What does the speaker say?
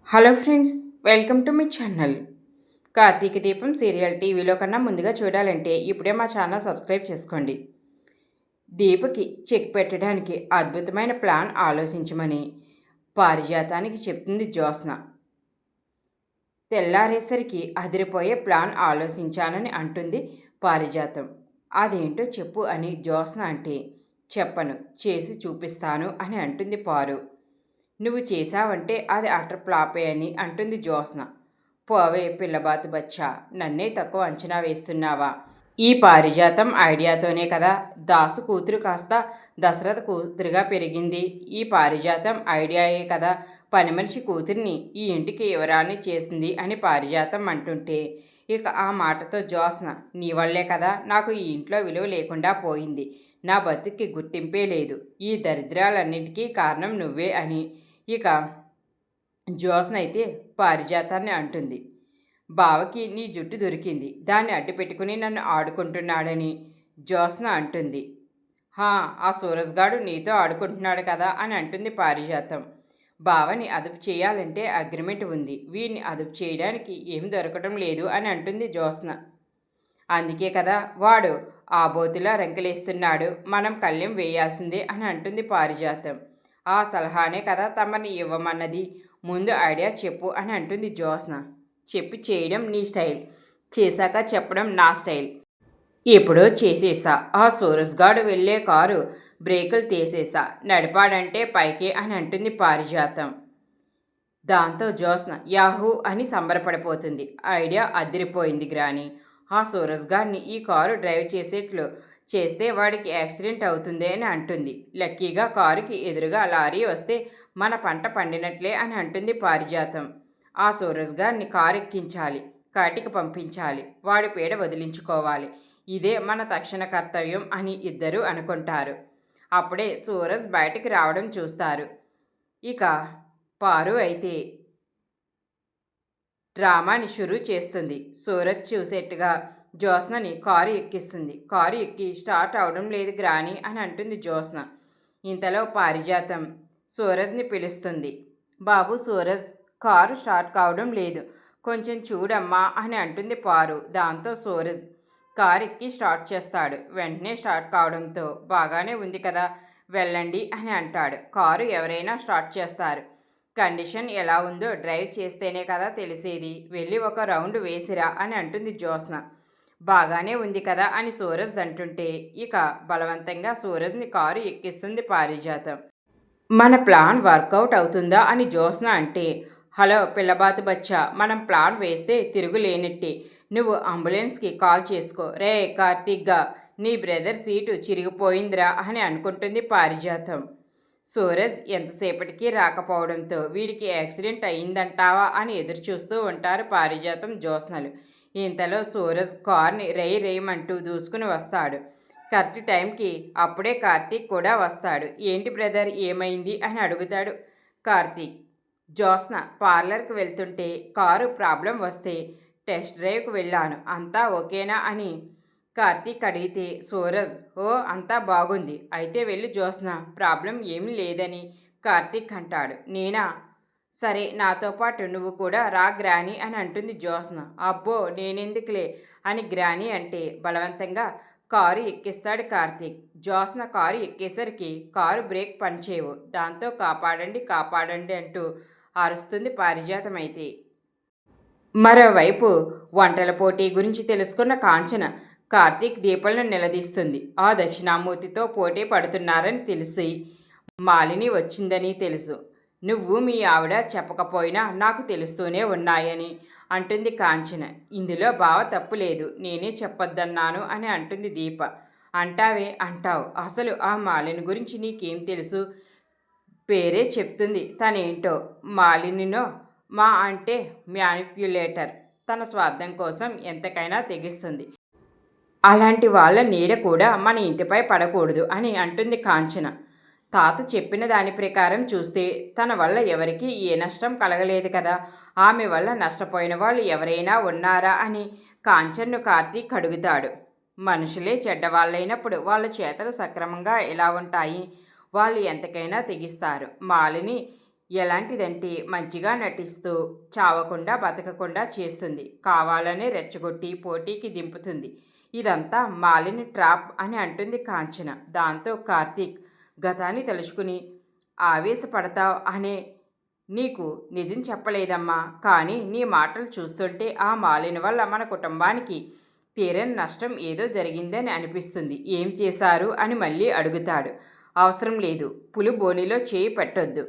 Hello friends, welcome to my channel. Karthika Deepam serial టీవీలో కన్నా ముందుగా చూడాలంటే ఇప్పుడే మా ఛానల్ సబ్స్క్రైబ్ చేసుకోండి. దీపకి చెక్ పెట్టడానికి అద్భుతమైన ప్లాన్ ఆలోచించమని పారిజాతానికి చెప్తుంది జ్యోత్స్న. తెల్లారేసరికి అదిరిపోయే ప్లాన్ ఆలోచించానని అంటుంది పారిజాతం. అదేంటో చెప్పు అని జ్యోత్స్న అంటే, చెప్పను, చేసి చూపిస్తాను అని అంటుంది పారు. నువ్వు చేశావంటే అది అటర్ ఫ్లాపే అని అంటుంది జ్యోత్స్న. పోవే పిల్లబాతు బచ్చా, నన్నే తక్కువ అంచనా వేస్తున్నావా? ఈ పారిజాతం ఐడియాతోనే కదా దాసు కూతురు కాస్త దశరథ కూతురుగా పెరిగింది. ఈ పారిజాతం ఐడియాయే కదా పని మనిషి కూతురిని ఈ ఇంటికి యువరాన్ని చేసింది అని పారిజాతం అంటుంటే, ఇక ఆ మాటతో జ్యోత్స్న, నీ వల్లే కదా నాకు ఈ ఇంట్లో విలువ లేకుండా పోయింది, నా బతుక్కి గుర్తింపే లేదు, ఈ దరిద్రాలన్నింటికీ కారణం నువ్వే అని ఇక జ్యోత్స్న అయితే పారిజాతాన్ని అంటుంది. బావకి నీ జుట్టు దొరికింది, దాన్ని అడ్డు పెట్టుకుని నన్ను ఆడుకుంటున్నాడని జ్యోత్స్న అంటుంది. ఆ సూరజ్గాడు నీతో ఆడుకుంటున్నాడు కదా అని అంటుంది పారిజాతం. బావని అదుపు చేయాలంటే అగ్రిమెంట్ ఉంది, వీడిని అదుపు చేయడానికి ఏం దొరకడం లేదు అని అంటుంది జ్యోత్స్న. అందుకే కదా వాడు ఆబోతులా రంకెలేస్తున్నాడు, మనం కళ్ళెం వేయాల్సిందే అని అంటుంది పారిజాతం. ఆ సలహానే కదా తమని ఇవ్వమన్నది, ముందు ఐడియా చెప్పు అని అంటుంది జ్యోత్స్న. చెప్పి చేయడం నీ స్టైల్, చేశాక చెప్పడం నా స్టైల్. ఎప్పుడో చేసేసా. ఆ సూరజ్గాడు వెళ్ళే కారు బ్రేకులు తీసేసా, నడిపాడంటే పైకే అని అంటుంది పారిజాతం. దాంతో జ్యోత్స్న యాహూ అని సంబరపడిపోతుంది. ఐడియా అదిరిపోయింది గ్రాని. ఆ సూరజ్గాడిని ఈ కారు డ్రైవ్ చేసేట్లు చేస్తే వాడికి యాక్సిడెంట్ అవుతుంది అని అంటుంది. లక్కీగా కారుకి ఎదురుగా లారీ వస్తే మన పంట పండినట్లే అని అంటుంది పారిజాతం. ఆ సూరజ్గాడిని కారు ఎక్కించాలి, కాటికి పంపించాలి, వాడి పీడ వదిలించుకోవాలి, ఇదే మన తక్షణ కర్తవ్యం అని ఇద్దరూ అనుకుంటారు. అప్పుడే సూరజ్ బయటికి రావడం చూస్తారు. ఇక పారు అయితే డ్రామాని షురూ చేస్తుంది. సూరజ్ చూసేట్టుగా జ్యోత్స్నని కారు ఎక్కిస్తుంది. కారు ఎక్కి స్టార్ట్ అవడం లేదు గ్రాని అని అంటుంది జ్యోత్స్న. ఇంతలో పారిజాతం సూరజ్ని పిలుస్తుంది. బాబు సూరజ్, కారు స్టార్ట్ కావడం లేదు, కొంచెం చూడమ్మా అని అంటుంది పారు. దాంతో సూరజ్ కారు ఎక్కి స్టార్ట్ చేస్తాడు. వెంటనే స్టార్ట్ కావడంతో బాగానే ఉంది కదా, వెళ్ళండి అని అంటాడు. కారు ఎవరైనా స్టార్ట్ చేస్తారు, కండిషన్ ఎలా ఉందో డ్రైవ్ చేస్తేనే కదా తెలిసేది, వెళ్ళి ఒక రౌండ్ వేసిరా అని అంటుంది జ్యోత్స్న. బాగానే ఉంది కదా అని సూరజ్ అంటుంటే ఇక బలవంతంగా సూరజ్ని కారు ఎక్కిస్తుంది పారిజాతం. మన ప్లాన్ వర్కౌట్ అవుతుందా అని జ్యోత్స్న అంటే, హలో పిల్లబాతు బచ్చా, మనం ప్లాన్ వేస్తే తిరుగులేనట్టే, నువ్వు అంబులెన్స్కి కాల్ చేసుకో. రే కార్తీక్గా, నీ బ్రదర్ సీటు చిరిగిపోయిందిరా అని అనుకుంటుంది పారిజాతం. సూరజ్ ఎంతసేపటికి రాకపోవడంతో వీడికి యాక్సిడెంట్ అయ్యిందంటావా అని ఎదురుచూస్తూ ఉంటారు పారిజాతం జ్యోత్స్నలు. ఇంతలో సూరజ్ కార్ని రేయమంటూ దూసుకుని వస్తాడు. కరెక్ట్ టైంకి అప్పుడే కార్తీక్ కూడా వస్తాడు. ఏంటి బ్రదర్, ఏమైంది అని అడుగుతాడు కార్తీక్. జ్యోత్స్న పార్లర్కి వెళ్తుంటే కారు ప్రాబ్లం వస్తే టెస్ట్ డ్రైవ్కి వెళ్ళాను, అంతా ఓకేనా అని కార్తీక్ అడిగితే సూరజ్, ఓ అంతా బాగుంది, అయితే వెళ్ళి జ్యోత్స్న, ప్రాబ్లం ఏమీ లేదని కార్తీక్ అంటాడు. నేనా, సరే నాతో పాటు నువ్వు కూడా రా గ్రాని అని అంటుంది జ్యోత్స్న. అబ్బో నేనెందుకులే అని గ్రాని అంటే బలవంతంగా కారు ఎక్కిస్తాడు కార్తీక్. జ్యోత్స్న కారు ఎక్కేసరికి కారు బ్రేక్ పనిచేయవు. దాంతో కాపాడండి కాపాడండి అంటూ అరుస్తుంది పారిజాతం. అయితే మరోవైపు వంటల పోటీ గురించి తెలుసుకున్న కాంచన కార్తీక్ దీపాలను నిలదీస్తుంది. ఆ దక్షిణామూర్తితో పోటీ పడుతున్నారని తెలిసి మాలిని వచ్చిందని తెలుసు. నువ్వు మీ ఆవిడ చెప్పకపోయినా నాకు తెలుస్తూనే ఉన్నాయని అంటుంది కాంచన. ఇందులో బావ తప్పు లేదు, నేనే చెప్పొద్దన్నాను అని అంటుంది దీప. అంటావే అంటావు, అసలు ఆ మాలిని గురించి నీకేం తెలుసు? పేరే చెప్తుంది తనేంటో. మాలినినో మా అంటే మ్యానిప్యులేటర్, తన స్వార్థం కోసం ఎంతకైనా తెగిస్తుంది. అలాంటి వాళ్ళ నీడ కూడా మన ఇంటిపై పడకూడదు అని అంటుంది కాంచన. తాత చెప్పిన దాని ప్రకారం చూస్తే తన వల్ల ఎవరికీ ఏ నష్టం కలగలేదు కదా, ఆమె వల్ల నష్టపోయిన వాళ్ళు ఎవరైనా ఉన్నారా అని కాంచన్ను కార్తీక్ అడుగుతాడు. మనుషులే చెడ్డవాళ్ళైనప్పుడు వాళ్ళ చేతలు సక్రమంగా ఎలా ఉంటాయి? వాళ్ళు ఎంతకైనా తెగిస్తారు. మాలిని ఎలాంటిదంటే మంచిగా నటిస్తూ చావకుండా బతకకుండా చేస్తుంది. కావాలనే రెచ్చగొట్టి పోటీకి దింపుతుంది. ఇదంతా మాలిని ట్రాప్ అని అంటుంది కాంచన. దాంతో కార్తీక్ గతాన్ని తలుచుకుని ఆవేశపడతావు అనే నీకు నిజం చెప్పలేదమ్మా. కానీ నీ మాటలు చూస్తుంటే ఆ మాలిని వల్ల మన కుటుంబానికి తీరని నష్టం ఏదో జరిగిందని అనిపిస్తుంది. ఏం చేశారు అని మళ్ళీ అడుగుతాడు. అవసరం లేదు. పులి బోనిలో చేయి పెట్టొద్దు.